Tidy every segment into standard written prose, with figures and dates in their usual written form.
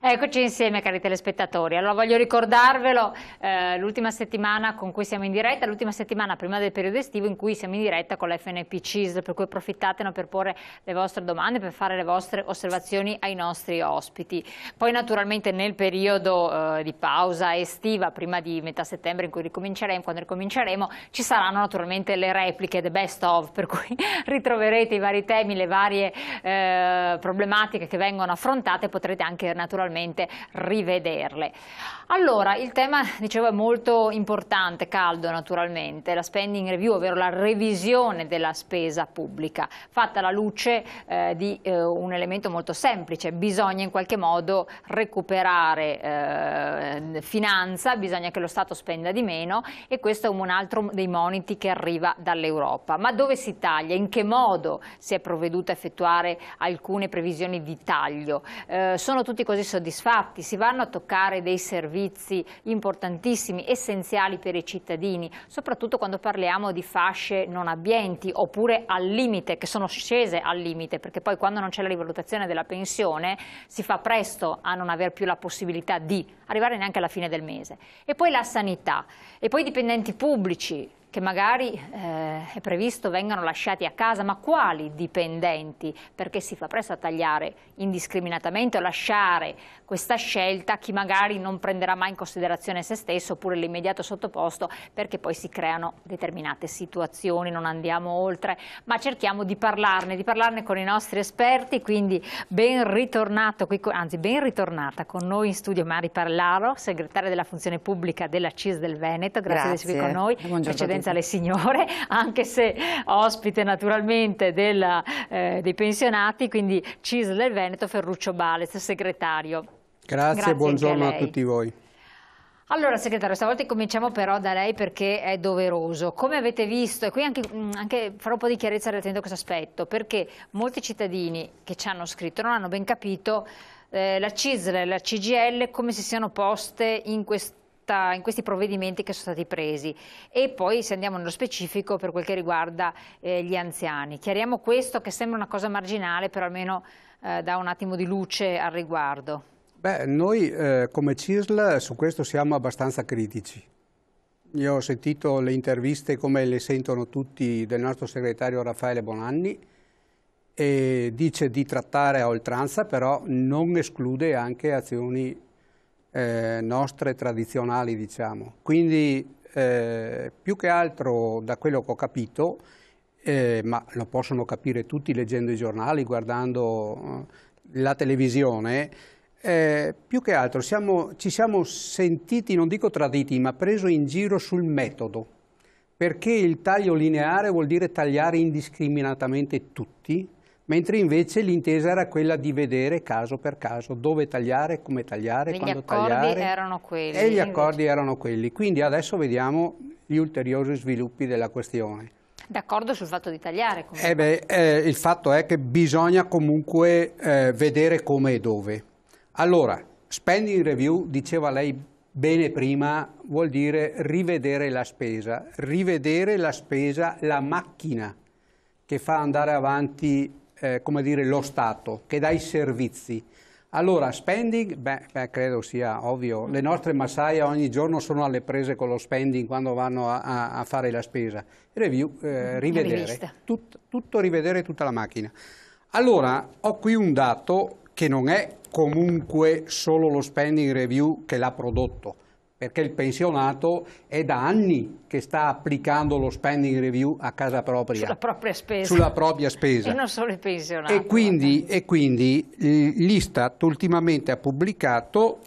Eccoci insieme, cari telespettatori. Allora voglio ricordarvelo, l'ultima settimana con cui siamo in diretta, l'ultima settimana prima del periodo estivo in cui siamo in diretta con la FNP CISL, per cui approfittatene per porre le vostre domande, per fare le vostre osservazioni ai nostri ospiti. Poi naturalmente nel periodo di pausa estiva, prima di metà settembre in cui ricominceremo, quando ricominceremo, ci saranno naturalmente le repliche, the best of, per cui ritroverete i vari temi, le varie problematiche che vengono affrontate, potrete anche naturalmente rivederle. Allora, il tema, dicevo, è molto importante, caldo naturalmente, la spending review, ovvero la revisione della spesa pubblica, fatta alla luce di un elemento molto semplice: bisogna in qualche modo recuperare finanza, bisogna che lo Stato spenda di meno, e questo è un altro dei moniti che arriva dall'Europa. Ma dove si taglia? In che modo si è provveduto a effettuare alcune previsioni di taglio? Sono tutti così soddisfatti? Si vanno a toccare dei servizi importantissimi, essenziali per i cittadini, soprattutto quando parliamo di fasce non abbienti oppure al limite, che sono scese al limite, perché poi quando non c'è la rivalutazione della pensione si fa presto a non aver più la possibilità di arrivare neanche alla fine del mese. E poi la sanità, e poi i dipendenti pubblici, che magari è previsto vengano lasciati a casa, ma quali dipendenti? Perché si fa presto a tagliare indiscriminatamente o lasciare questa scelta a chi magari non prenderà mai in considerazione se stesso oppure l'immediato sottoposto, perché poi si creano determinate situazioni. Non andiamo oltre, ma cerchiamo di parlarne con i nostri esperti, quindi ben ritornato qui, anzi ben ritornata con noi in studio Mari Parlaro, segretaria della funzione pubblica della CISL del Veneto. Grazie di essere qui con noi. Buongiorno alle signore, anche se ospite naturalmente dei pensionati, quindi CISL del Veneto, Ferruccio Balez, segretario. Grazie, buongiorno a tutti voi. Allora segretario, stavolta cominciamo però da lei perché è doveroso. Come avete visto, e qui anche farò un po' di chiarezza relativamente a questo aspetto, perché molti cittadini che ci hanno scritto non hanno ben capito la CISL e la CGIL come si siano poste in questi provvedimenti che sono stati presi, e poi se andiamo nello specifico per quel che riguarda gli anziani. Chiariamo questo, che sembra una cosa marginale, però almeno dà un attimo di luce al riguardo. Beh, noi come CISL su questo siamo abbastanza critici. Io ho sentito le interviste, come le sentono tutti, del nostro segretario Raffaele Bonanni, e dice di trattare a oltranza, però non esclude anche azioni nostre tradizionali, diciamo. Quindi più che altro, da quello che ho capito, ma lo possono capire tutti leggendo i giornali, guardando la televisione, più che altro ci siamo sentiti, non dico traditi, ma preso in giro sul metodo, perché il taglio lineare vuol dire tagliare indiscriminatamente tutti, mentre invece l'intesa era quella di vedere caso per caso dove tagliare, come tagliare, quando tagliare. Gli accordi erano quelli. E gli accordi erano quelli. Quindi adesso vediamo gli ulteriori sviluppi della questione. D'accordo sul fatto di tagliare? Il fatto è che bisogna comunque vedere come e dove. Allora, spending review, diceva lei bene prima, vuol dire rivedere la spesa, la macchina che fa andare avanti come dire, lo Stato, che dà i servizi. Allora, spending, credo sia ovvio, le nostre massaie ogni giorno sono alle prese con lo spending quando vanno a fare la spesa. Review, rivedere, tutto rivedere, tutta la macchina. Allora, ho qui un dato che non è comunque solo lo spending review che l'ha prodotto, perché il pensionato è da anni che sta applicando lo spending review a casa propria. Sulla propria spesa. Sulla propria spesa. E non solo il pensionato. E quindi l'Istat ultimamente ha pubblicato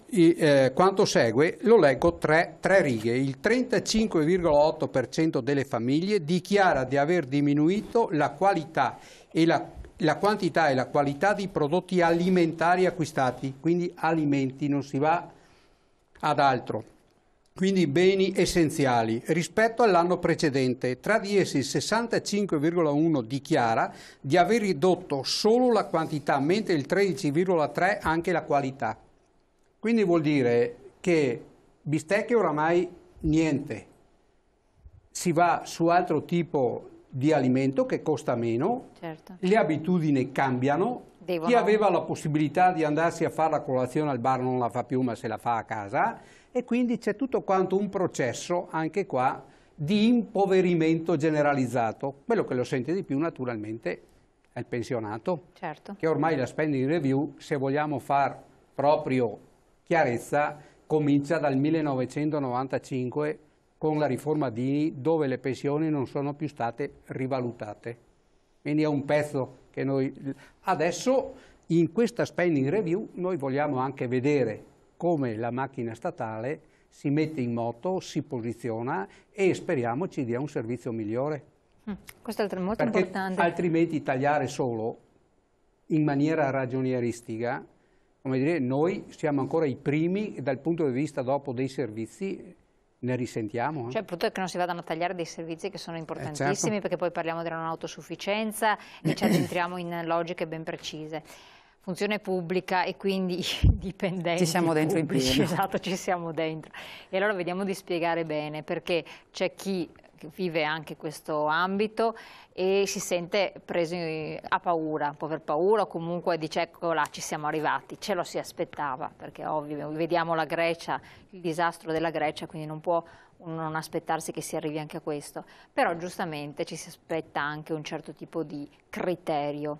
quanto segue, lo leggo tre righe. Il 35,8% delle famiglie dichiara di aver diminuito la qualità e la quantità e la qualità di prodotti alimentari acquistati, quindi alimenti, non si va ad altro. Quindi beni essenziali rispetto all'anno precedente. Tra di essi il 65,1 dichiara di aver ridotto solo la quantità, mentre il 13,3 anche la qualità. Quindi vuol dire che bistecche oramai niente, si va su altro tipo di alimento che costa meno, certo. Le abitudini cambiano, Chi aveva la possibilità di andarsi a fare la colazione al bar non la fa più, ma se la fa a casa, e quindi c'è tutto quanto un processo, anche qua, di impoverimento generalizzato. Quello che lo sente di più naturalmente è il pensionato, certo, che ormai la spending review, se vogliamo far proprio chiarezza, comincia dal 1995 con la riforma Dini, dove le pensioni non sono più state rivalutate. Quindi è un pezzo che noi adesso in questa spending review noi vogliamo anche vedere come la macchina statale si mette in moto, si posiziona e speriamo ci dia un servizio migliore. Questo è molto Perché importante. altrimenti tagliare solo in maniera ragionieristica, come dire, noi siamo ancora i primi dal punto di vista dopo dei servizi, ne risentiamo. Cioè, il punto è che non si vadano a tagliare dei servizi che sono importantissimi, certo. Perché poi parliamo della non autosufficienza e ci addentriamo in logiche ben precise. Funzione pubblica e quindi i dipendenti ci siamo dentro pubblici, in pieno. esatto, ci siamo dentro. E allora vediamo di spiegare bene, perché c'è chi vive anche questo ambito e si sente preso a paura, può aver paura o comunque dice ecco là ci siamo arrivati, ce lo si aspettava, perché ovvio, vediamo la Grecia, il disastro della Grecia, quindi non può non aspettarsi che si arrivi anche a questo, però giustamente ci si aspetta anche un certo tipo di criterio.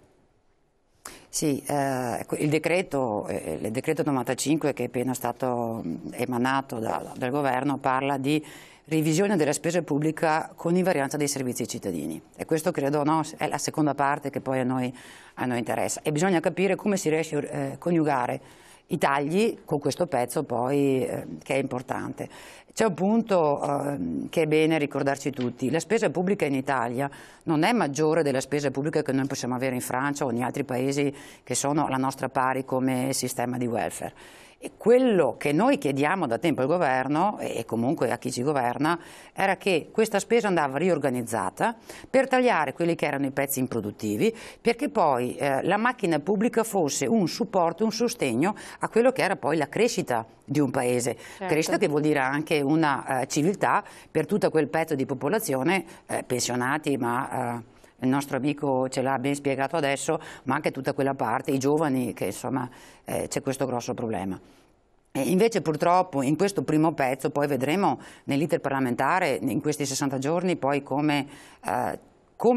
Sì, il decreto 95 che è appena stato emanato dal governo parla di revisione della spesa pubblica con invarianza dei servizi ai cittadini, e questo credo è la seconda parte che poi a noi interessa, e bisogna capire come si riesce a coniugare i tagli con questo pezzo poi che è importante. C'è un punto che è bene ricordarci tutti: la spesa pubblica in Italia non è maggiore della spesa pubblica che noi possiamo avere in Francia o in altri paesi che sono alla nostra pari come sistema di welfare. E quello che noi chiediamo da tempo al governo e comunque a chi ci governa era che questa spesa andava riorganizzata per tagliare quelli che erano i pezzi improduttivi, perché poi la macchina pubblica fosse un supporto, un sostegno a quello che era poi la crescita di un paese. Certo. Crescita che vuol dire anche una civiltà per tutto quel pezzo di popolazione, pensionati, ma il nostro amico ce l'ha ben spiegato adesso, ma anche tutta quella parte, i giovani, che insomma c'è questo grosso problema. E invece purtroppo in questo primo pezzo poi vedremo nell'iter parlamentare, in questi 60 giorni, poi come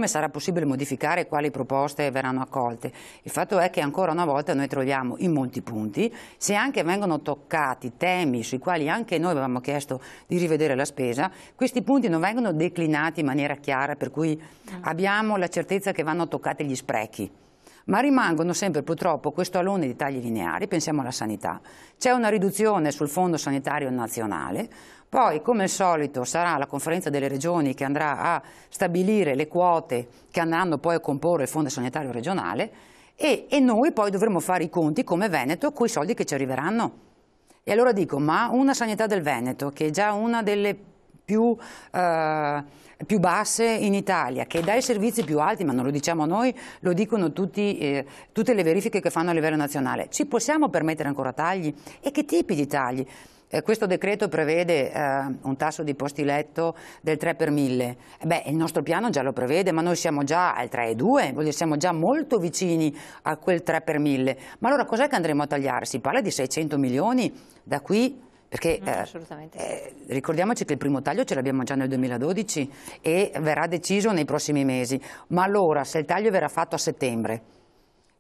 sarà possibile modificare e quali proposte verranno accolte. Il fatto è che ancora una volta noi troviamo in molti punti, se anche vengono toccati temi sui quali anche noi avevamo chiesto di rivedere la spesa, questi punti non vengono declinati in maniera chiara, per cui abbiamo la certezza che vanno toccati gli sprechi. Ma rimangono sempre purtroppo questo alone di tagli lineari. Pensiamo alla sanità, c'è una riduzione sul fondo sanitario nazionale, poi come al solito sarà la conferenza delle regioni che andrà a stabilire le quote che andranno poi a comporre il fondo sanitario regionale e noi poi dovremo fare i conti come Veneto con i soldi che ci arriveranno. E allora dico, ma una sanità del Veneto che è già una delle più basse in Italia, che dà i servizi più alti, ma non lo diciamo noi, lo dicono tutte le verifiche che fanno a livello nazionale, ci possiamo permettere ancora tagli? E che tipi di tagli? Questo decreto prevede un tasso di posti letto del 3 per 1000. Il nostro piano già lo prevede, ma noi siamo già al 3,2, siamo già molto vicini a quel 3 per 1000. Ma allora cos'è che andremo a tagliare? Si parla di 600 milioni da qui, perché ricordiamoci che il primo taglio ce l'abbiamo già nel 2012 e verrà deciso nei prossimi mesi. Ma allora, se il taglio verrà fatto a settembre,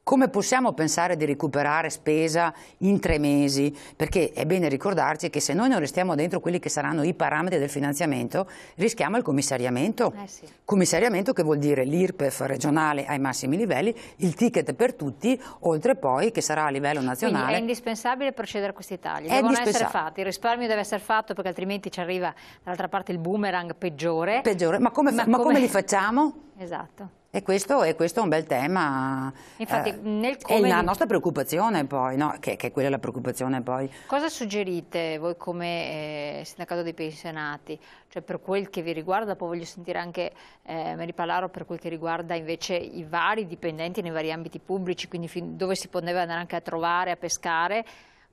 come possiamo pensare di recuperare spesa in 3 mesi? Perché è bene ricordarci che se noi non restiamo dentro quelli che saranno i parametri del finanziamento, rischiamo il commissariamento. Sì. Commissariamento che vuol dire l'IRPEF regionale ai massimi livelli, il ticket per tutti, oltre poi che sarà a livello nazionale. Quindi è indispensabile procedere a questi tagli, devono essere fatti, il risparmio deve essere fatto perché altrimenti ci arriva dall'altra parte il boomerang peggiore. Ma come li facciamo? Esatto. E questo è un bel tema. Infatti, è la nostra preoccupazione poi, no? che è quella la preoccupazione poi. Cosa suggerite voi come sindacato dei pensionati? Cioè per quel che vi riguarda, poi voglio sentire anche Mary Palaro per quel che riguarda invece i vari dipendenti nei vari ambiti pubblici, quindi dove si poteva andare anche a trovare, a pescare.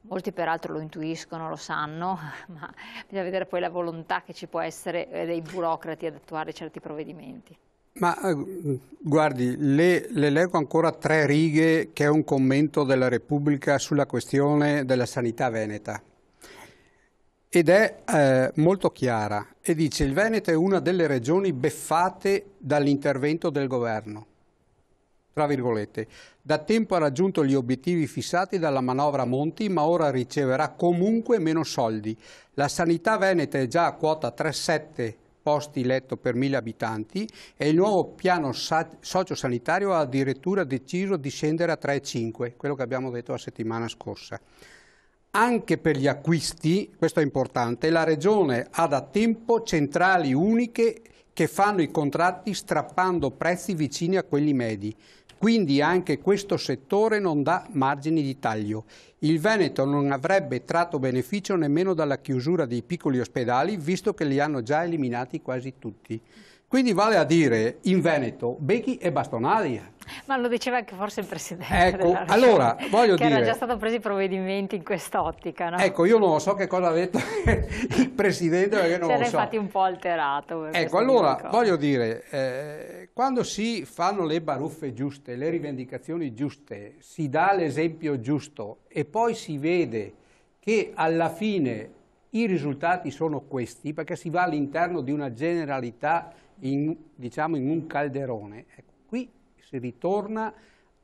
Molti peraltro lo intuiscono, lo sanno, ma bisogna vedere poi la volontà che ci può essere dei burocrati ad attuare certi provvedimenti. Ma guardi, le leggo ancora 3 righe che è un commento della Repubblica sulla questione della sanità veneta. Ed è molto chiara e dice: il Veneto è una delle regioni beffate dall'intervento del governo. Tra virgolette, da tempo ha raggiunto gli obiettivi fissati dalla manovra Monti, ma ora riceverà comunque meno soldi. La sanità veneta è già a quota 3,7 posti letto per 1000 abitanti e il nuovo piano sociosanitario ha addirittura deciso di scendere a 3,5, quello che abbiamo detto la settimana scorsa. Anche per gli acquisti, questo è importante, la Regione ha da tempo centrali uniche che fanno i contratti strappando prezzi vicini a quelli medi. Quindi anche questo settore non dà margini di taglio. Il Veneto non avrebbe tratto beneficio nemmeno dalla chiusura dei piccoli ospedali, visto che li hanno già eliminati quasi tutti. Quindi vale a dire, in Veneto, becchi e bastonali. Ma lo diceva anche forse il Presidente ecco, della Regione, allora, voglio che dire, era già stato presi provvedimenti in quest'ottica, no? Ecco, io non so che cosa ha detto il Presidente, perché non lo so. Si era infatti un po' alterato. Ecco, allora, voglio dire, quando si fanno le baruffe giuste, le rivendicazioni giuste, si dà l'esempio giusto e poi si vede che alla fine i risultati sono questi, perché si va all'interno di una generalità, diciamo in un calderone. Ecco, qui si ritorna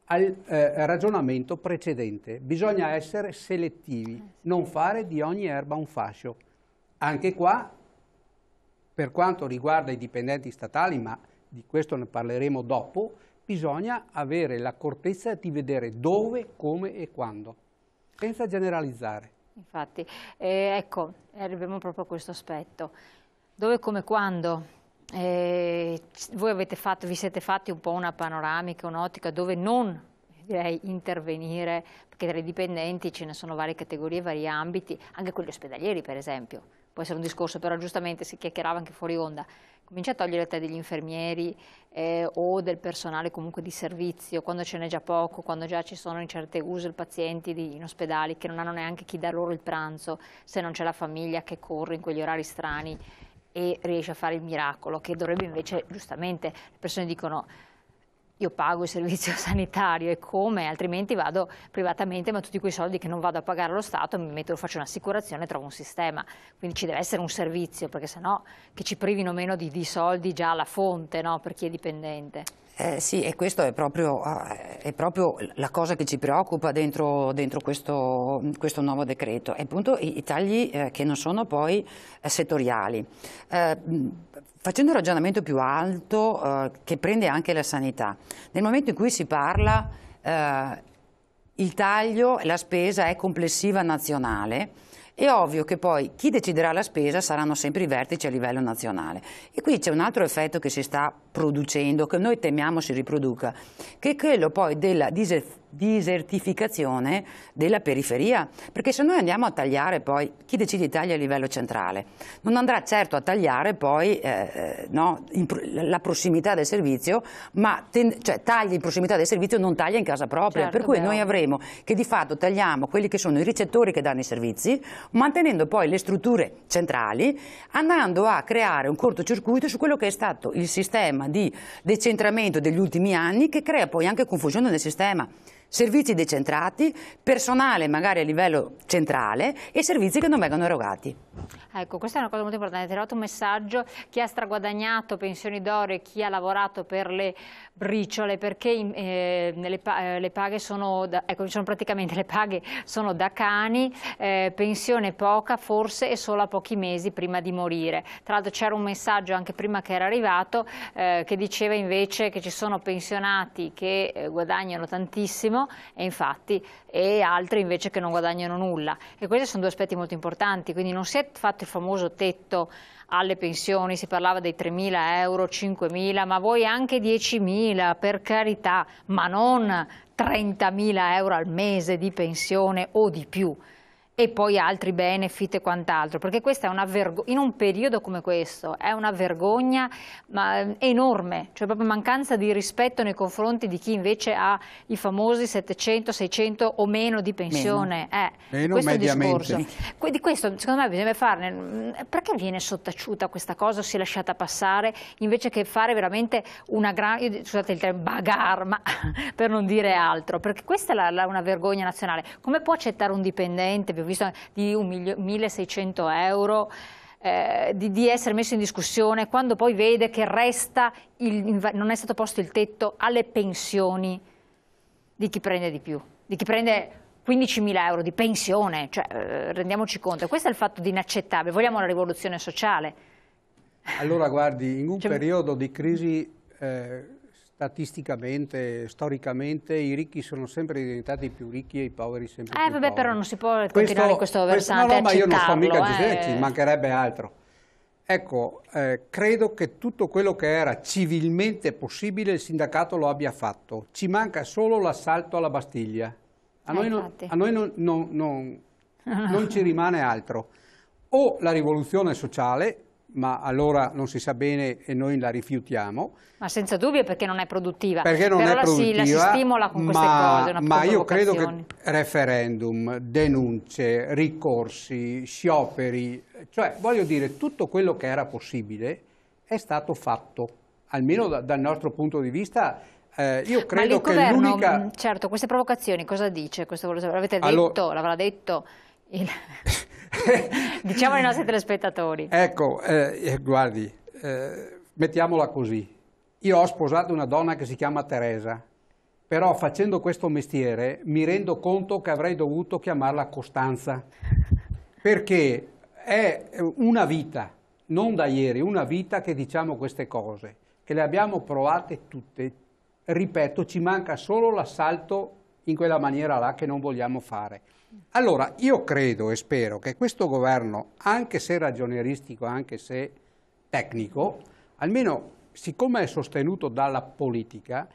al ragionamento precedente. Bisogna essere selettivi, non fare di ogni erba un fascio. Anche qua, per quanto riguarda i dipendenti statali, ma di questo ne parleremo dopo, bisogna avere l'accortezza di vedere dove, come e quando, senza generalizzare. Infatti, ecco, arriviamo proprio a questo aspetto. Dove, come, quando? Voi vi siete fatti un po' una panoramica, un'ottica dove non direi intervenire, perché tra i dipendenti ce ne sono varie categorie, vari ambiti, anche quelli ospedalieri per esempio, può essere un discorso, però giustamente si chiacchierava anche fuori onda, comincia a togliere te degli infermieri o del personale comunque di servizio, quando ce n'è già poco, quando già ci sono in certe usure pazienti in ospedali che non hanno neanche chi dà loro il pranzo, se non c'è la famiglia che corre in quegli orari strani e riesce a fare il miracolo, che dovrebbe invece, giustamente, le persone dicono io pago il servizio sanitario e come, altrimenti vado privatamente, ma tutti quei soldi che non vado a pagare allo Stato mi metto, faccio un'assicurazione e trovo un sistema. Quindi ci deve essere un servizio, perché sennò che ci privino meno di soldi già alla fonte, no, per chi è dipendente. Sì, e questo è proprio la cosa che ci preoccupa dentro questo nuovo decreto, è appunto i tagli che non sono poi settoriali. Facendo un ragionamento più alto che prende anche la sanità, nel momento in cui si parla il taglio, la spesa è complessiva nazionale, è ovvio che poi chi deciderà la spesa saranno sempre i vertici a livello nazionale. E qui c'è un altro effetto che si sta producendo, che noi temiamo si riproduca, che è quello poi della disertificazione della periferia, perché se noi andiamo a tagliare poi, chi decide taglia a livello centrale, non andrà certo a tagliare poi la prossimità del servizio, ma taglia in prossimità del servizio, non taglia in casa propria, certo, per cui noi avremo che di fatto tagliamo quelli che sono i ricettori che danno i servizi, mantenendo poi le strutture centrali, andando a creare un cortocircuito su quello che è stato il sistema di decentramento degli ultimi anni, che crea poi anche confusione nel sistema. Servizi decentrati, personale magari a livello centrale e servizi che non vengono erogati. Ecco, questa è una cosa molto importante, è arrivato un messaggio: chi ha straguadagnato pensioni d'oro e chi ha lavorato per le briciole, perché le paghe sono, ecco, sono praticamente le paghe sono da cani, pensione poca forse e solo a pochi mesi prima di morire. Tra l'altro c'era un messaggio anche prima che era arrivato che diceva invece che ci sono pensionati che guadagnano tantissimo e altri invece che non guadagnano nulla, e questi sono due aspetti molto importanti. Quindi non si è fatto il famoso tetto alle pensioni, si parlava dei 3.000 euro, 5.000, ma voi anche 10.000 per carità, ma non 30.000 euro al mese di pensione o di più. e poi altri benefit e quant'altro, perché questa è una vergogna, in un periodo come questo, è una vergogna enorme, cioè proprio mancanza di rispetto nei confronti di chi invece ha i famosi 700, 600 o meno di pensione. Meno questo mediamente. discorso. Di questo secondo me bisogna farne, perché viene sottaciuta questa cosa o si è lasciata passare, invece che fare veramente una grande, scusate il termine, bagarre, ma per non dire altro, perché questa è una vergogna nazionale. Come può accettare un dipendente, vi ho visto, di 1.600 euro, di essere messo in discussione quando poi vede che resta non è stato posto il tetto alle pensioni di chi prende di più, di chi prende 15.000 euro di pensione, cioè, rendiamoci conto, questo è il fatto di inaccettabile. Vogliamo una rivoluzione sociale? Allora guardi, in un periodo di crisi statisticamente, storicamente, i ricchi sono sempre diventati più ricchi e i poveri sempre più Vabbè, poveri. però non si può continuare in questo versante, no, ma io non sto mica accettarlo, ci mancherebbe altro. Ecco, credo che tutto quello che era civilmente possibile il sindacato lo abbia fatto. Ci manca solo l'assalto alla Bastiglia. A noi non ci rimane altro. O la rivoluzione sociale, ma allora non si sa bene e noi la rifiutiamo. Ma senza dubbio, perché non è produttiva. Perché non però è produttiva, la si stimola con queste cose. Ma io credo che referendum, denunce, ricorsi, scioperi, cioè voglio dire, tutto quello che era possibile è stato fatto, almeno dal nostro punto di vista. Io credo che l'unica... Certo, queste provocazioni cosa dice? Questo l'avete detto, l'avrà detto... Diciamo ai nostri telespettatori. Ecco, guardi, mettiamola così. Io ho sposato una donna che si chiama Teresa, però facendo questo mestiere mi rendo conto che avrei dovuto chiamarla Costanza, perché è una vita, non da ieri, una vita che diciamo queste cose, che le abbiamo provate tutte. Ripeto, ci manca solo l'assalto in quella maniera là che non vogliamo fare. Allora, io credo e spero che questo governo, anche se ragionieristico, anche se tecnico, almeno siccome è sostenuto dalla politica,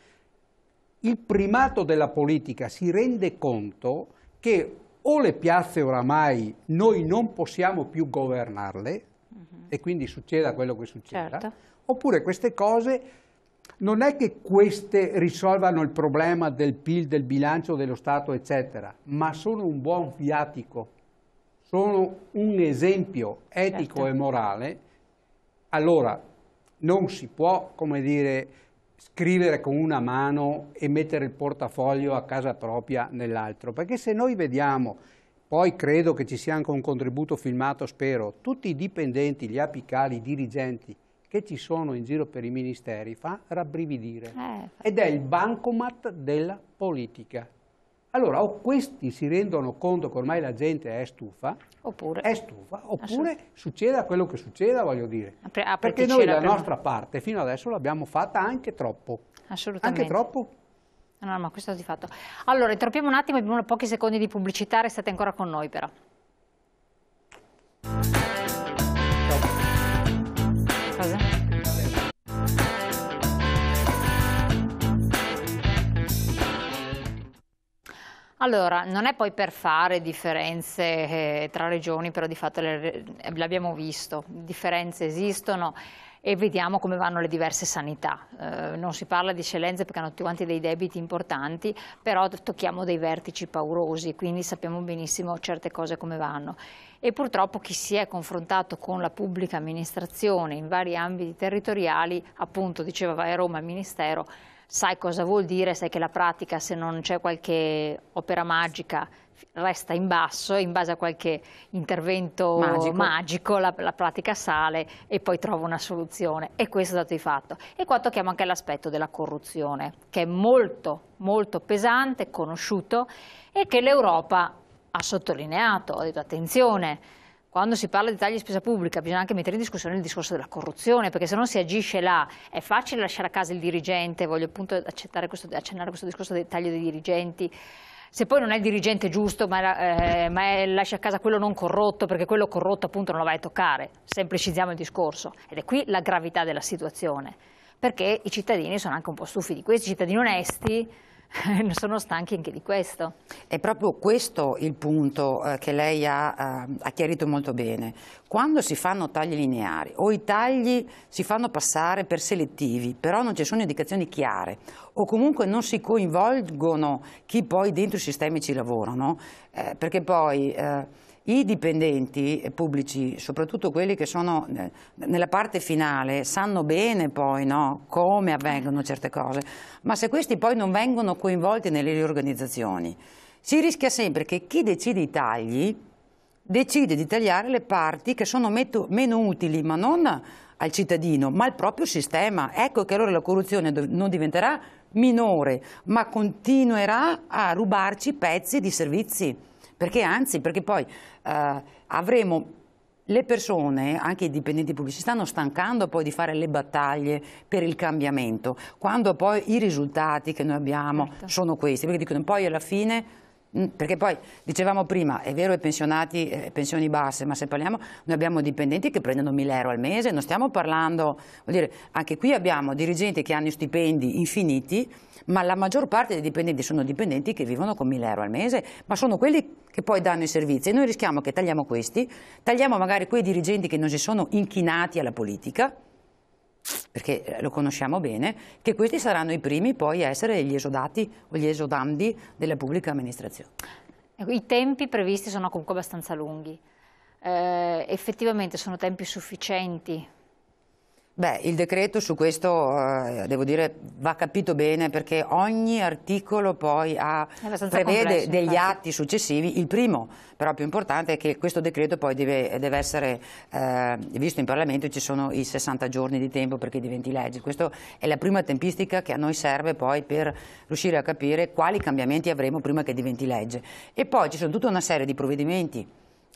il primato della politica si rende conto che o le piazze oramai noi non possiamo più governarle, e quindi succeda quello che succeda, certo, oppure queste cose... Non è che queste risolvano il problema del PIL, del bilancio dello Stato, eccetera, ma sono un buon viatico, sono un esempio etico, certo, e morale. Allora, non si può, come dire, scrivere con una mano e mettere il portafoglio a casa propria nell'altro, perché se noi vediamo, poi credo che ci sia anche un contributo filmato, spero, tutti i dipendenti, gli apicali, i dirigenti, che ci sono in giro per i ministeri, fa rabbrividire. Ed è il bancomat della politica. Allora, o questi si rendono conto che ormai la gente è stufa, oppure succeda quello che succeda, voglio dire. Perché noi la nostra parte fino adesso l'abbiamo fatta anche troppo. Assolutamente. Anche troppo. No, ma questo di fatto. Allora, interrompiamo un attimo, abbiamo pochi secondi di pubblicità, restate ancora con noi però. Allora, non è poi per fare differenze tra regioni, però di fatto l'abbiamo visto, differenze esistono e vediamo come vanno le diverse sanità. Non si parla di eccellenze perché hanno tutti quanti dei debiti importanti, però tocchiamo dei vertici paurosi, quindi sappiamo benissimo certe cose come vanno. E purtroppo chi si è confrontato con la pubblica amministrazione in vari ambiti territoriali, appunto diceva vai a Roma al Ministero, sai cosa vuol dire, sai che la pratica, se non c'è qualche opera magica, resta in basso, in base a qualche intervento magico la pratica sale e poi trova una soluzione. E questo è dato di fatto. E qua tocchiamo anche l'aspetto della corruzione, che è molto, molto pesante, conosciuto e che l'Europa ha sottolineato, ha detto attenzione. Quando si parla di tagli di spesa pubblica bisogna anche mettere in discussione il discorso della corruzione, perché se non si agisce là è facile lasciare a casa il dirigente, voglio appunto accennare questo discorso del taglio dei dirigenti, se poi non è il dirigente giusto ma lascia a casa quello non corrotto, perché quello corrotto appunto non lo vai a toccare, semplicizziamo il discorso, ed è qui la gravità della situazione, perché i cittadini sono anche un po' stufi di questi cittadini onesti, sono stanchi anche di questo. È proprio questo il punto che lei ha chiarito molto bene. Quando si fanno tagli lineari o i tagli si fanno passare per selettivi, però non ci sono indicazioni chiare o comunque non si coinvolgono chi poi dentro i sistemi ci lavorano, perché poi i dipendenti pubblici, soprattutto quelli che sono nella parte finale, sanno bene poi, no, come avvengono certe cose, ma se questi poi non vengono coinvolti nelle riorganizzazioni, si rischia sempre che chi decide i tagli decide di tagliare le parti che sono meno utili, ma non al cittadino, ma al proprio sistema. Ecco che allora la corruzione non diventerà minore, ma continuerà a rubarci pezzi di servizi. Perché anzi, perché poi avremo le persone, anche i dipendenti pubblici, stanno stancando poi di fare le battaglie per il cambiamento, quando poi i risultati che noi abbiamo sono questi, perché dicono poi alla fine, perché poi dicevamo prima, è vero i pensionati, pensioni basse, ma se parliamo, noi abbiamo dipendenti che prendono 1.000 euro al mese, non stiamo parlando, vuol dire, anche qui abbiamo dirigenti che hanno stipendi infiniti, ma la maggior parte dei dipendenti sono dipendenti che vivono con 1.000 euro al mese, ma sono quelli che poi danno i servizi e noi rischiamo che tagliamo questi, tagliamo magari quei dirigenti che non si sono inchinati alla politica, perché lo conosciamo bene, che questi saranno i primi poi a essere gli esodati o gli esodandi della pubblica amministrazione. I tempi previsti sono comunque abbastanza lunghi, effettivamente sono tempi sufficienti? Beh, il decreto su questo, devo dire, va capito bene perché ogni articolo poi prevede degli atti successivi. Il primo, però più importante, è che questo decreto poi deve essere visto in Parlamento e ci sono i 60 giorni di tempo perché diventi legge. Questa è la prima tempistica che a noi serve poi per riuscire a capire quali cambiamenti avremo prima che diventi legge. E poi ci sono tutta una serie di provvedimenti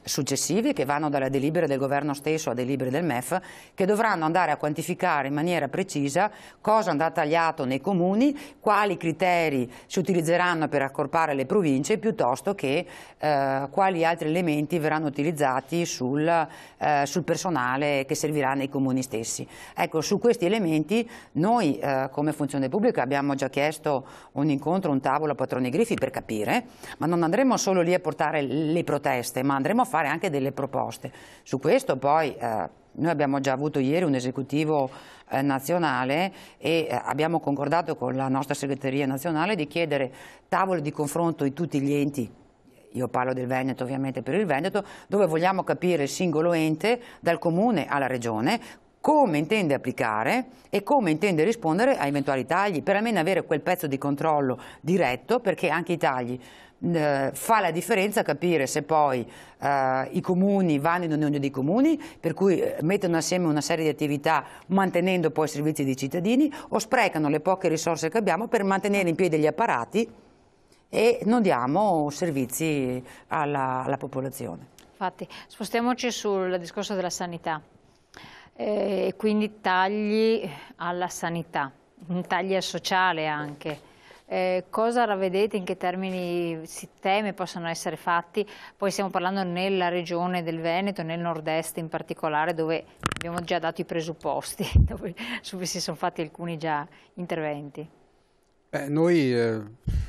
successivi che vanno dalla delibera del governo stesso a delibere del MEF che dovranno andare a quantificare in maniera precisa cosa andrà tagliato nei comuni, quali criteri si utilizzeranno per accorpare le province piuttosto che quali altri elementi verranno utilizzati sul personale che servirà nei comuni stessi. Ecco, su questi elementi noi come funzione pubblica abbiamo già chiesto un incontro, un tavolo a Patroni Griffi per capire, ma non andremo solo lì a portare le proteste, ma andremo a fare anche delle proposte. Su questo poi noi abbiamo già avuto ieri un esecutivo nazionale e abbiamo concordato con la nostra segreteria nazionale di chiedere tavoli di confronto in tutti gli enti. Io parlo del Veneto ovviamente per il Veneto, dove vogliamo capire il singolo ente, dal comune alla regione, come intende applicare e come intende rispondere a eventuali tagli, per almeno avere quel pezzo di controllo diretto, perché anche i tagli fa la differenza capire se poi i comuni vanno in unione dei comuni, per cui mettono assieme una serie di attività mantenendo poi i servizi dei cittadini o sprecano le poche risorse che abbiamo per mantenere in piedi gli apparati e non diamo servizi alla popolazione. Infatti, spostiamoci sul discorso della sanità, quindi tagli alla sanità, tagli al sociale anche. Cosa vedete, in che termini si teme possano essere fatti? Poi stiamo parlando nella regione del Veneto, nel nord-est in particolare, dove abbiamo già dato i presupposti, dove si sono fatti alcuni già interventi. Noi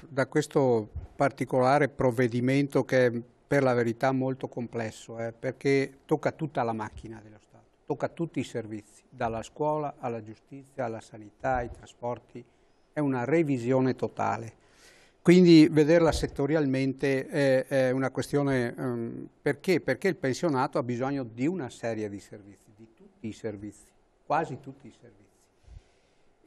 da questo particolare provvedimento, che è per la verità molto complesso, perché tocca tutta la macchina dello Stato, tocca tutti i servizi, dalla scuola alla giustizia, alla sanità, ai trasporti, è una revisione totale. Quindi vederla settorialmente è una questione, perché? Perché il pensionato ha bisogno di una serie di servizi, di tutti i servizi, quasi tutti i servizi.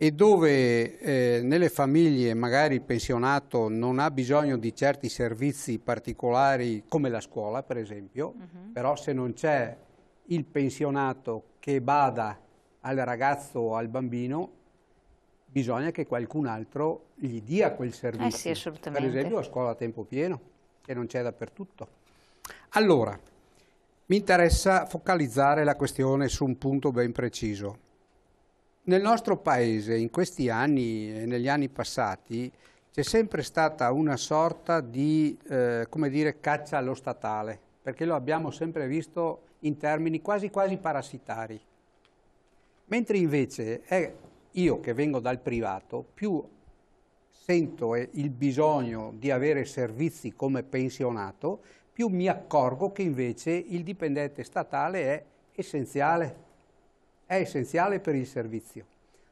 E dove nelle famiglie magari il pensionato non ha bisogno di certi servizi particolari come la scuola per esempio, però se non c'è il pensionato che bada al ragazzo o al bambino, bisogna che qualcun altro gli dia quel servizio, sì, assolutamente. Per esempio la scuola a tempo pieno, che non c'è dappertutto. Allora, mi interessa focalizzare la questione su un punto ben preciso. Nel nostro Paese, in questi anni e negli anni passati, c'è sempre stata una sorta di, come dire, caccia allo statale, perché lo abbiamo sempre visto in termini quasi parassitari. Mentre invece io che vengo dal privato, più sento il bisogno di avere servizi come pensionato, più mi accorgo che invece il dipendente statale è essenziale per il servizio.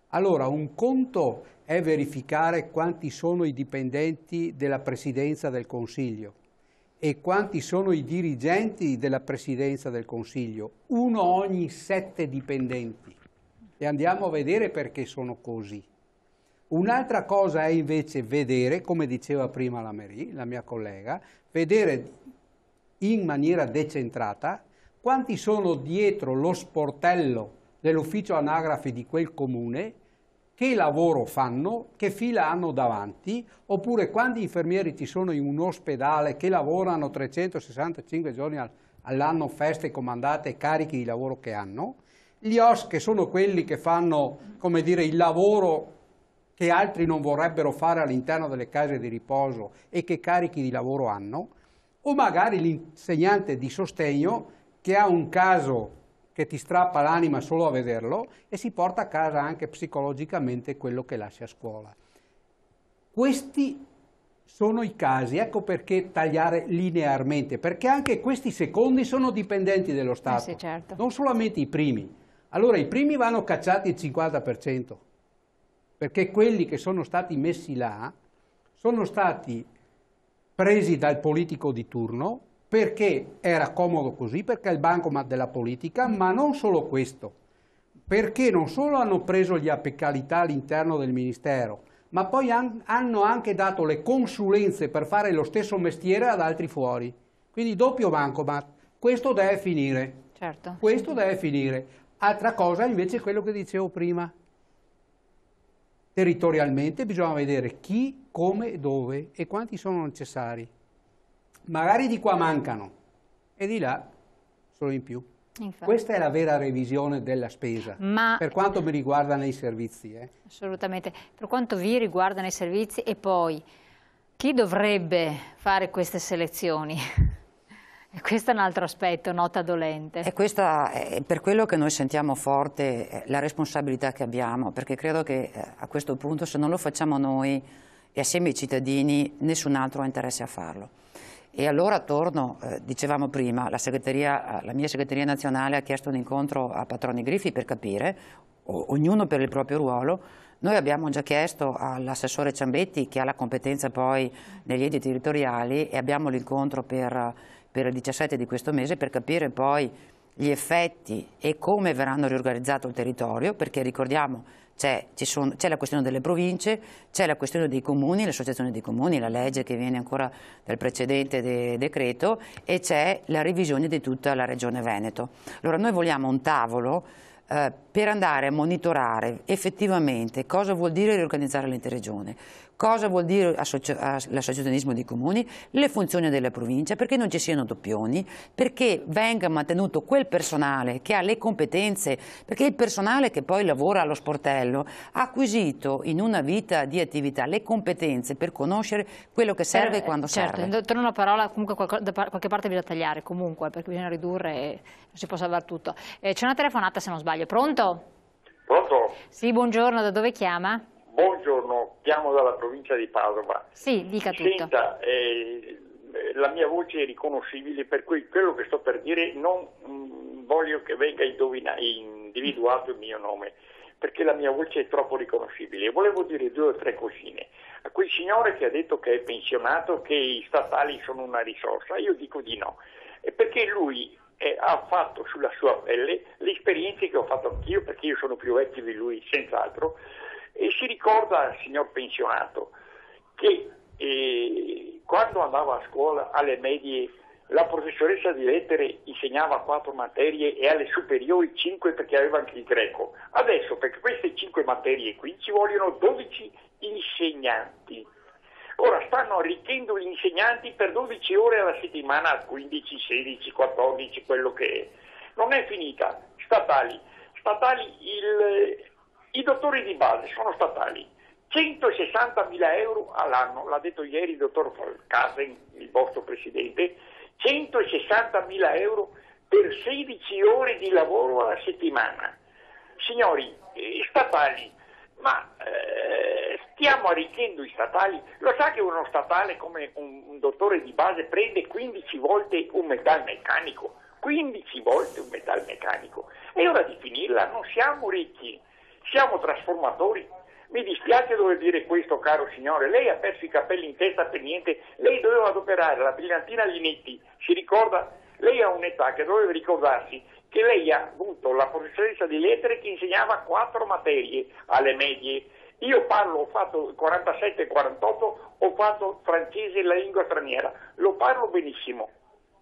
Allora, un conto è verificare quanti sono i dipendenti della Presidenza del Consiglio e quanti sono i dirigenti della Presidenza del Consiglio, uno ogni 7 dipendenti, e andiamo a vedere perché sono così. Un'altra cosa è invece vedere, come diceva prima la mia collega, vedere in maniera decentrata quanti sono dietro lo sportello dell'ufficio anagrafe di quel comune, che lavoro fanno, che fila hanno davanti, oppure quanti infermieri ci sono in un ospedale che lavorano 365 giorni all'anno, feste comandate, carichi di lavoro che hanno. Gli OSS, che sono quelli che fanno, come dire, il lavoro che altri non vorrebbero fare all'interno delle case di riposo e che carichi di lavoro hanno, o magari l'insegnante di sostegno che ha un caso che ti strappa l'anima solo a vederlo e si porta a casa anche psicologicamente quello che lascia a scuola. Questi sono i casi, ecco perché tagliare linearmente, perché anche questi secondi sono dipendenti dello Stato, sì, certo. Non solamente i primi. Allora i primi vanno cacciati il 50%, perché quelli che sono stati messi là sono stati presi dal politico di turno, perché era comodo così, perché è il bancomat della politica, ma non solo questo, perché non solo hanno preso gli apicalità all'interno del Ministero, ma poi hanno anche dato le consulenze per fare lo stesso mestiere ad altri fuori. Quindi doppio bancomat. Questo deve finire. Certo. Questo deve finire. Altra cosa invece è quello che dicevo prima. Territorialmente bisogna vedere chi, come, dove e quanti sono necessari. Magari di qua mancano e di là sono in più. Infatti. Questa è la vera revisione della spesa, per quanto mi riguarda nei servizi. Assolutamente, per quanto vi riguarda nei servizi. E poi, chi dovrebbe fare queste selezioni? E questo è un altro aspetto, nota dolente. E questa è per quello che noi sentiamo forte la responsabilità che abbiamo, perché credo che a questo punto, se non lo facciamo noi e assieme ai cittadini, nessun altro ha interesse a farlo. E allora dicevamo prima, la mia segreteria nazionale ha chiesto un incontro a Patroni Griffi per capire, ognuno per il proprio ruolo. Noi abbiamo già chiesto all'assessore Ciambetti, che ha la competenza poi negli enti territoriali, e abbiamo l'incontro per il 17 di questo mese per capire poi gli effetti e come verranno riorganizzato il territorio, perché ricordiamo c'è la questione delle province, c'è la questione dei comuni, l'associazione dei comuni, la legge che viene ancora dal precedente decreto, e c'è la revisione di tutta la regione Veneto. Allora noi vogliamo un tavolo per andare a monitorare effettivamente cosa vuol dire riorganizzare l'interregione, cosa vuol dire l'associazionismo dei comuni, le funzioni delle province, perché non ci siano doppioni, perché venga mantenuto quel personale che ha le competenze, perché il personale che poi lavora allo sportello ha acquisito in una vita di attività le competenze per conoscere quello che serve quando serve. Certo, torno una parola, comunque da qualche parte bisogna tagliare, comunque, perché bisogna ridurre e non si può salvare tutto. C'è una telefonata, se non sbaglio. Pronto? Pronto? Sì, buongiorno, da dove chiama? Buongiorno, chiamo dalla provincia di Padova. Sì, dica tutto. Senta, la mia voce è riconoscibile, per cui quello che sto per dire non voglio che venga individuato il mio nome, perché la mia voce è troppo riconoscibile. Volevo dire 2 o 3 cosine. A quel signore che ha detto che è pensionato, che i statali sono una risorsa, io dico di no, perché lui ha fatto sulla sua pelle le esperienze che ho fatto anch'io, perché io sono più vecchio di lui, senz'altro, e si ricorda, signor pensionato, che quando andava a scuola alle medie la professoressa di lettere insegnava 4 materie e alle superiori 5, perché aveva anche il greco. Adesso per queste 5 materie qui ci vogliono 12 insegnanti. Ora stanno arricchendo gli insegnanti per 12 ore alla settimana, 15, 16, 14, quello che è. Non è finita. Statali, i dottori di base sono statali. 160.000 euro all'anno, l'ha detto ieri il dottor Casen, il vostro presidente, 160.000 euro per 16 ore di lavoro alla settimana. Signori, statali, ma Stiamo arricchendo i statali. Lo sa che uno statale come un dottore di base prende 15 volte un metalmeccanico? 15 volte un metalmeccanico. È ora di finirla, non siamo ricchi, siamo trasformatori. Mi dispiace dover dire questo, caro signore, lei ha perso i capelli in testa per niente, lei doveva adoperare la brillantina Linetti, si ricorda? Lei ha un'età che doveva ricordarsi che lei ha avuto la professoressa di lettere che insegnava 4 materie alle medie. Io ho fatto 47-48, ho fatto francese e la lingua straniera, lo parlo benissimo.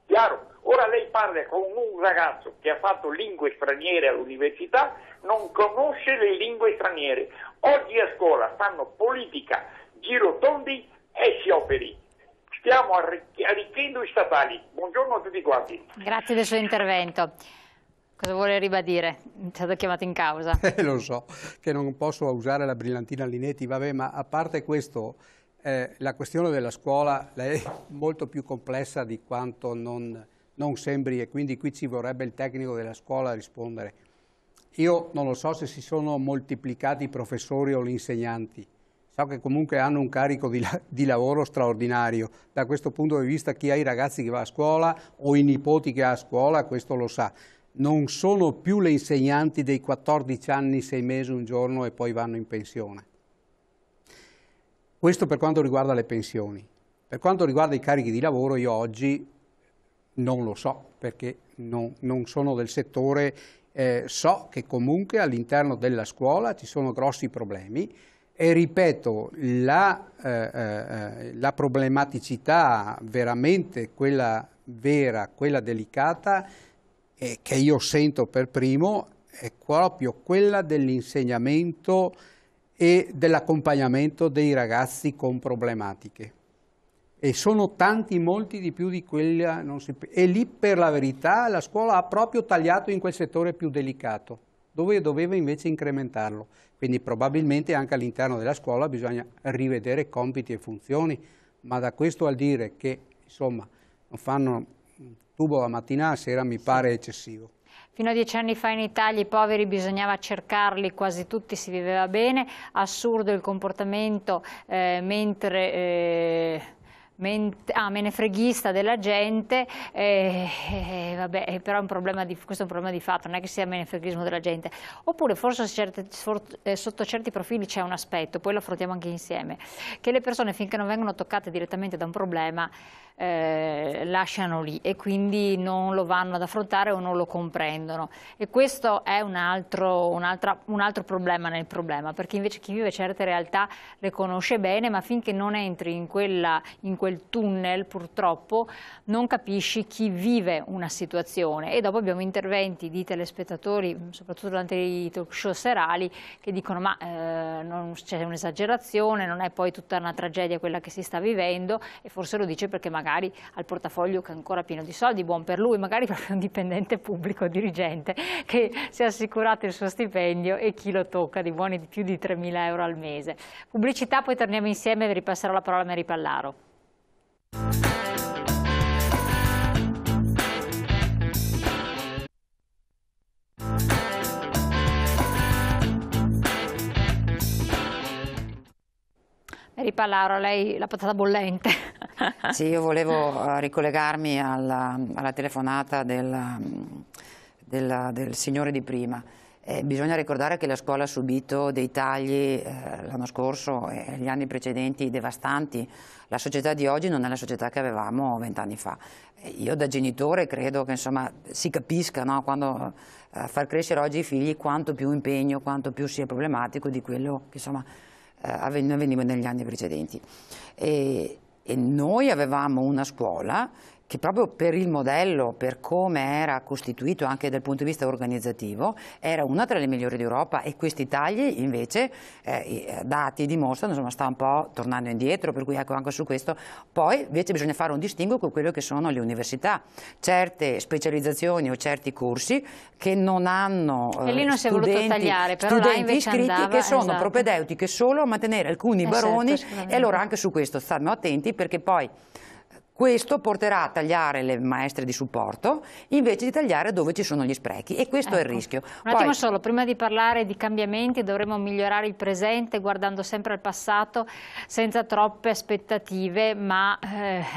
Chiaro? Ora lei parla con un ragazzo che ha fatto lingue straniere all'università, non conosce le lingue straniere. Oggi a scuola fanno politica, girotondi e scioperi. Stiamo arricchendo i statali. Buongiorno a tutti quanti. Grazie del suo intervento. Cosa vuole ribadire? È stato chiamato in causa. Lo so, che non posso usare la brillantina Linetti, vabbè, ma a parte questo, la questione della scuola è molto più complessa di quanto non sembri, e quindi qui ci vorrebbe il tecnico della scuola a rispondere. Io non lo so se si sono moltiplicati i professori o gli insegnanti, so che comunque hanno un carico di lavoro straordinario. Da questo punto di vista chi ha i ragazzi che va a scuola o i nipoti che ha a scuola, questo lo sa. Non sono più le insegnanti dei 14 anni, 6 mesi, un giorno e poi vanno in pensione. Questo per quanto riguarda le pensioni. Per quanto riguarda i carichi di lavoro io oggi non lo so, perché non sono del settore, so che comunque all'interno della scuola ci sono grossi problemi e ripeto, la problematicità veramente, quella vera, quella delicata, che io sento per primo, è proprio quella dell'insegnamento e dell'accompagnamento dei ragazzi con problematiche. E sono tanti, molti di più di quella, e lì per la verità la scuola ha proprio tagliato in quel settore più delicato, dove doveva invece incrementarlo. Quindi probabilmente anche all'interno della scuola bisogna rivedere compiti e funzioni, ma da questo al dire che insomma non fanno un tubo la mattina alla sera mi pare eccessivo. Fino a 10 anni fa in Italia i poveri bisognava cercarli, quasi tutti si viveva bene, assurdo il comportamento menefreghista della gente, vabbè, però questo è un problema di fatto, non è che sia menefreghismo della gente. Oppure forse sotto certi profili c'è un aspetto, poi lo affrontiamo anche insieme, che le persone finché non vengono toccate direttamente da un problema lasciano lì e quindi non lo vanno ad affrontare o non lo comprendono, e questo è un altro problema nel problema, perché invece chi vive certe realtà le conosce bene, ma finché non entri in quel tunnel purtroppo non capisci chi vive una situazione. E dopo abbiamo interventi di telespettatori, soprattutto durante i talk show serali, che dicono ma c'è un'esagerazione, non è poi tutta una tragedia quella che si sta vivendo, e forse lo dice perché magari ha il portafoglio che è ancora pieno di soldi, buon per lui, magari proprio un dipendente pubblico, dirigente, che si è assicurato il suo stipendio e chi lo tocca di buoni di più di 3.000 euro al mese. Pubblicità, poi torniamo insieme e vi ripasserò la parola a Mary Pallaro. Mary Pallaro, lei la patata bollente. Sì, io volevo ricollegarmi alla telefonata del signore di prima. Bisogna ricordare che la scuola ha subito dei tagli l'anno scorso e gli anni precedenti devastanti. La società di oggi non è la società che avevamo 20 anni fa. Io da genitore credo che insomma, si capisca, no? Quando far crescere oggi i figli quanto più impegno, quanto più sia problematico di quello che insomma, avveniva negli anni precedenti. E noi avevamo una scuola che proprio per il modello, per come era costituito anche dal punto di vista organizzativo, era una tra le migliori d'Europa, e questi tagli invece, i dati dimostrano, insomma, sta un po' tornando indietro, per cui ecco anche su questo. Poi invece bisogna fare un distinguo con quello che sono le università, certe specializzazioni o certi corsi che non hanno e lì non si è voluto tagliare, però studenti iscritti andava, che sono esatto, propedeutiche solo a mantenere alcuni baroni, certo, e allora anche su questo stiamo attenti, perché poi Questo porterà a tagliare le maestre di supporto invece di tagliare dove ci sono gli sprechi, e questo è il rischio. Un attimo solo, prima di parlare di cambiamenti dovremmo migliorare il presente guardando sempre al passato senza troppe aspettative, ma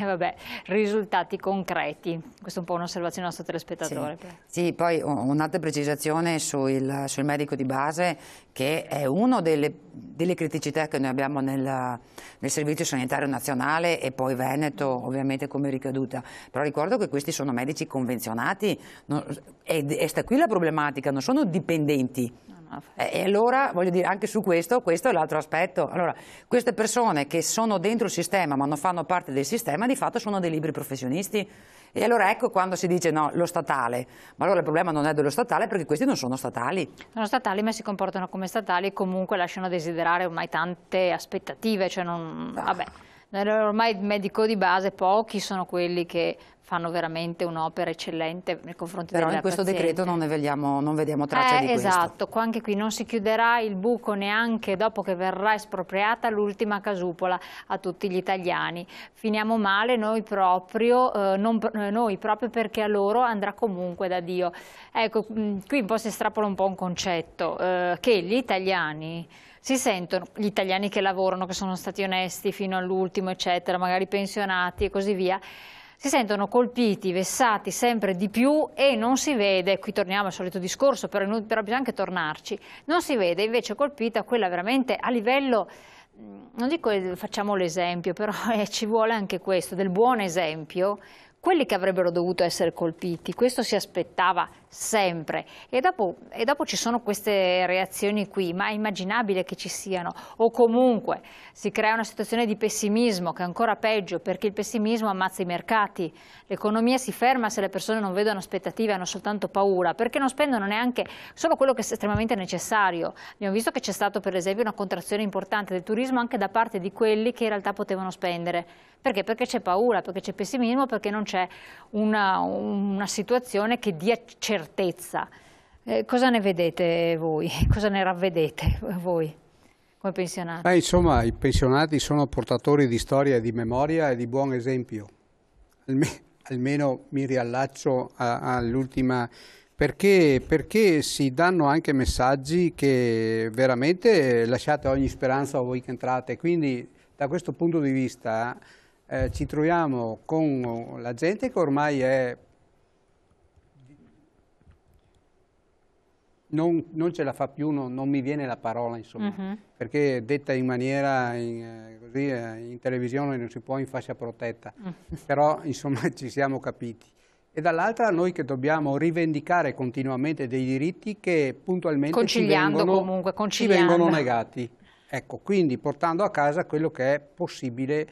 vabbè, risultati concreti. Questa è un po' un'osservazione del nostro telespettatore. Sì, poi un'altra precisazione sul medico di base, che è una delle criticità che noi abbiamo nel Servizio Sanitario Nazionale e poi Veneto ovviamente come ricaduta, però ricordo che questi sono medici convenzionati e sta qui la problematica, non sono dipendenti. E allora voglio dire, anche su questo è l'altro aspetto. Allora, queste persone che sono dentro il sistema ma non fanno parte del sistema di fatto sono dei liberi professionisti, e allora ecco quando si dice no, lo statale, ma allora il problema non è dello statale, perché questi non sono statali. Sono statali ma si comportano come statali e comunque lasciano desiderare ormai tante aspettative, cioè vabbè. Ormai il medico di base, pochi sono quelli che fanno veramente un'opera eccellente nei confronti della paziente. Però in questo decreto non vediamo traccia di questo. Esatto, anche qui non si chiuderà il buco neanche dopo che verrà espropriata l'ultima casupola a tutti gli italiani. Finiamo male noi proprio perché a loro andrà comunque da Dio. Ecco, qui un po' si estrapola un po' un concetto, che gli italiani si sentono, gli italiani che lavorano, che sono stati onesti fino all'ultimo, eccetera, magari pensionati e così via, si sentono colpiti, vessati sempre di più, e non si vede, qui torniamo al solito discorso, però bisogna anche tornarci, non si vede invece colpita quella veramente a livello, non dico facciamo l'esempio, però ci vuole anche questo, del buon esempio, quelli che avrebbero dovuto essere colpiti, questo si aspettava sempre, e dopo ci sono queste reazioni qui, ma è immaginabile che ci siano, o comunque si crea una situazione di pessimismo che è ancora peggio, perché il pessimismo ammazza i mercati, l'economia si ferma se le persone non vedono aspettative, hanno soltanto paura, perché non spendono neanche solo quello che è estremamente necessario. Abbiamo visto che c'è stata per esempio una contrazione importante del turismo anche da parte di quelli che in realtà potevano spendere. Perché? Perché c'è paura, perché c'è pessimismo, perché non c'è una situazione che dia certezza. Cosa ne vedete voi? Cosa ne ravvedete voi come pensionati? Insomma, i pensionati sono portatori di storia e di memoria e di buon esempio. Almeno mi riallaccio all'ultima, perché si danno anche messaggi che veramente lasciate ogni speranza a voi che entrate. Quindi da questo punto di vista ci troviamo con la gente che ormai non ce la fa più, non mi viene la parola, insomma, perché detta in maniera così in televisione non si può in fascia protetta, però insomma ci siamo capiti. E dall'altra noi che dobbiamo rivendicare continuamente dei diritti che puntualmente ci vengono negati. Ecco, quindi portando a casa quello che è possibile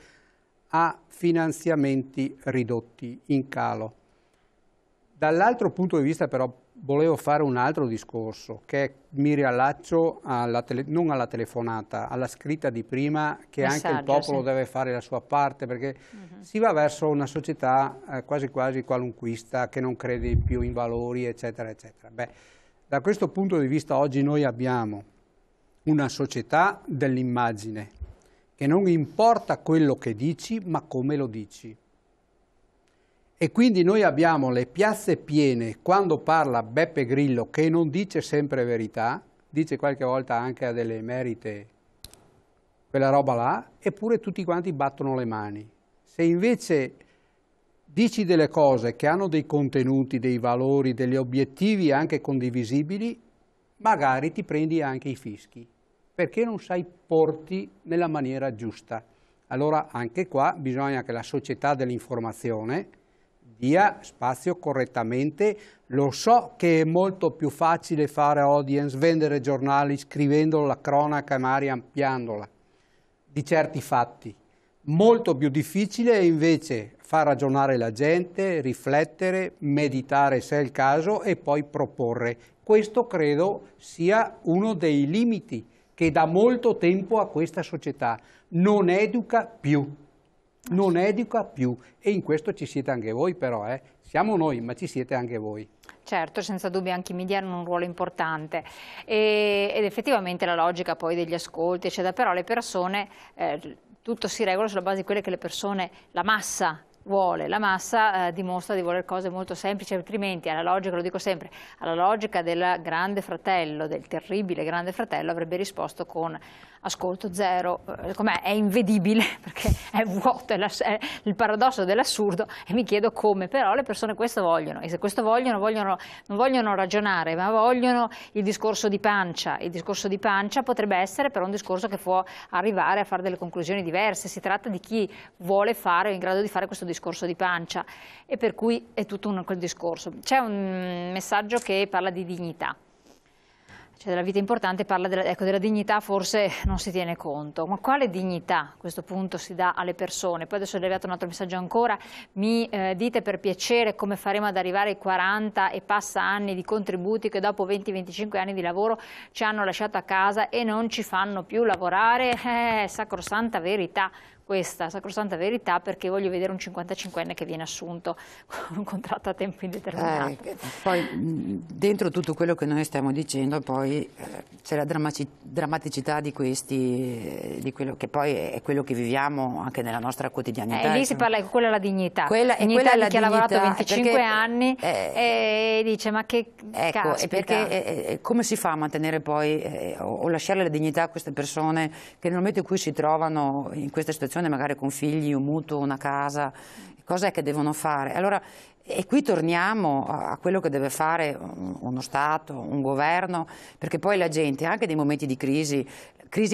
a finanziamenti ridotti in calo. Dall'altro punto di vista però volevo fare un altro discorso, che mi riallaccio non alla telefonata, alla scritta di prima, che anche il popolo deve fare la sua parte, perché si va verso una società quasi quasi qualunquista, che non crede più in valori, eccetera, eccetera. Beh, da questo punto di vista oggi noi abbiamo una società dell'immagine, che non importa quello che dici, ma come lo dici. E quindi noi abbiamo le piazze piene quando parla Beppe Grillo, che non dice sempre verità, dice qualche volta anche a delle emerite quella roba là, eppure tutti quanti battono le mani. Se invece dici delle cose che hanno dei contenuti, dei valori, degli obiettivi anche condivisibili, magari ti prendi anche i fischi, perché non sai porti nella maniera giusta. Allora anche qua bisogna che la società dell'informazione dia spazio correttamente. Lo so che è molto più facile fare audience, vendere giornali, scrivendo la cronaca e magari ampliandola di certi fatti. Molto più difficile è invece far ragionare la gente, riflettere, meditare se è il caso e poi proporre. Questo credo sia uno dei limiti che da molto tempo a questa società non educa più. Non educa più, e in questo ci siete anche voi però, siamo noi ma ci siete anche voi. Certo, senza dubbio anche i media hanno un ruolo importante ed effettivamente la logica poi degli ascolti eccetera, però le persone, tutto si regola sulla base di quelle che le persone, la massa vuole, la massa dimostra di voler cose molto semplici, altrimenti alla logica, lo dico sempre, alla logica del grande fratello, del terribile grande fratello, avrebbe risposto con ascolto zero, com'è? È invedibile perché è vuoto, è il paradosso dell'assurdo, e mi chiedo come, però le persone questo vogliono, e se questo vogliono, non vogliono ragionare, ma vogliono il discorso di pancia. Il discorso di pancia potrebbe essere però un discorso che può arrivare a fare delle conclusioni diverse, si tratta di chi vuole fare o è in grado di fare questo discorso di pancia, e per cui è tutto quel discorso. C'è un messaggio che parla di dignità. Cioè della vita importante, parla della dignità, forse non si tiene conto. Ma quale dignità a questo punto si dà alle persone? Poi adesso è arrivato un altro messaggio ancora, mi dite per piacere come faremo ad arrivare ai 40 e passa anni di contributi che dopo 20-25 anni di lavoro ci hanno lasciato a casa e non ci fanno più lavorare? Sacrosanta verità. Questa sacrosanta verità, perché voglio vedere un 55enne che viene assunto con un contratto a tempo indeterminato. Poi dentro tutto quello che noi stiamo dicendo poi c'è la drammaticità di quello che poi è quello che viviamo anche nella nostra quotidianità. E lì si parla, quella è la dignità. Quella di chi ha lavorato 25 anni e dice ma che caspita. Perché come si fa a mantenere poi o lasciare la dignità a queste persone che nel momento in cui si trovano in questa situazione, magari con figli, un mutuo, una casa, cos'è che devono fare? Allora, e qui torniamo a quello che deve fare uno Stato, un governo, perché poi la gente, anche nei momenti di crisi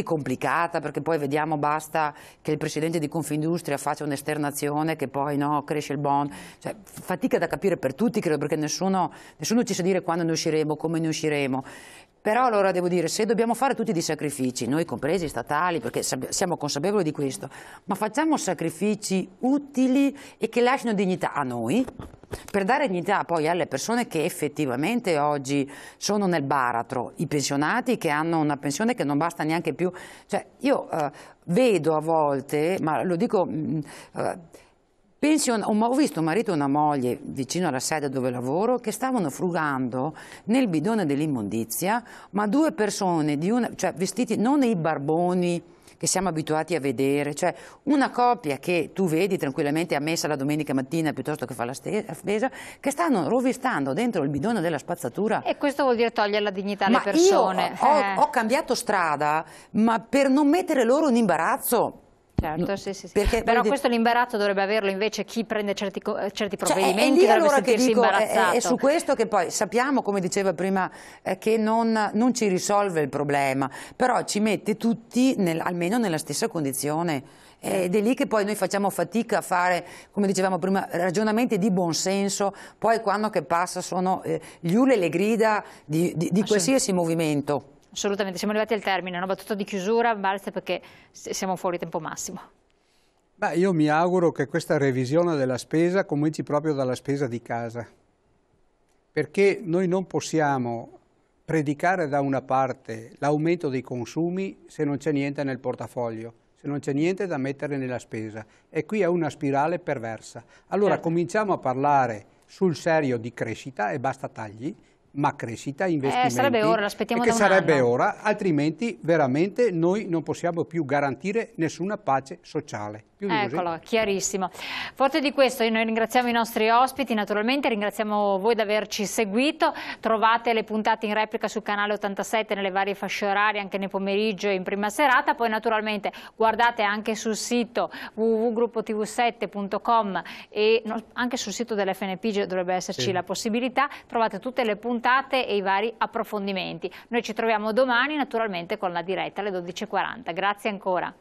complicata, perché poi vediamo basta che il presidente di Confindustria faccia un'esternazione che poi no, cresce il bond, cioè, fatica da capire per tutti, credo, perché nessuno ci sa dire quando ne usciremo, come ne usciremo. Però allora devo dire, se dobbiamo fare tutti dei sacrifici, noi compresi statali, perché siamo consapevoli di questo, ma facciamo sacrifici utili e che lasciano dignità a noi, per dare dignità poi alle persone che effettivamente oggi sono nel baratro, i pensionati che hanno una pensione che non basta neanche più. Cioè, io vedo a volte, ma lo dico... ho visto un marito e una moglie vicino alla sede dove lavoro che stavano frugando nel bidone dell'immondizia, ma due persone cioè vestiti non nei barboni che siamo abituati a vedere, cioè una coppia che tu vedi tranquillamente ammessa la domenica mattina piuttosto che fa la spesa, che stanno rovistando dentro il bidone della spazzatura. E questo vuol dire togliere la dignità alle persone. Io ho cambiato strada, ma per non mettere loro in imbarazzo. Certo, sì. Però questo l'imbarazzo dovrebbe averlo invece chi prende certi provvedimenti, cioè, dovrebbe sentirsi imbarazzato. È su questo che poi sappiamo, come diceva prima, che non ci risolve il problema, però ci mette tutti almeno nella stessa condizione. Ed è lì che poi noi facciamo fatica a fare, come dicevamo prima, ragionamenti di buonsenso, poi quando che passa sono gli urli e le grida di qualsiasi movimento. Assolutamente, siamo arrivati al termine, una battuta di chiusura, basta perché siamo fuori tempo massimo. Beh, io mi auguro che questa revisione della spesa cominci proprio dalla spesa di casa, perché noi non possiamo predicare da una parte l'aumento dei consumi se non c'è niente nel portafoglio, se non c'è niente da mettere nella spesa, e qui è una spirale perversa. Allora cominciamo a parlare sul serio di crescita e basta tagli, ma crescita, investimenti, sarebbe ora, l'aspettiamo da un sarebbe anno. ora, altrimenti veramente noi non possiamo più garantire nessuna pace sociale. Eccolo, chiarissimo. Forte di questo noi ringraziamo i nostri ospiti, naturalmente ringraziamo voi di averci seguito. Trovate le puntate in replica sul canale 87 nelle varie fasce orarie, anche nel pomeriggio e in prima serata. Poi naturalmente guardate anche sul sito www.gruppotv7.com e anche sul sito dell'FNP dovrebbe esserci la possibilità. Trovate tutte le puntate e i vari approfondimenti. Noi ci troviamo domani naturalmente con la diretta alle 12:40. Grazie ancora.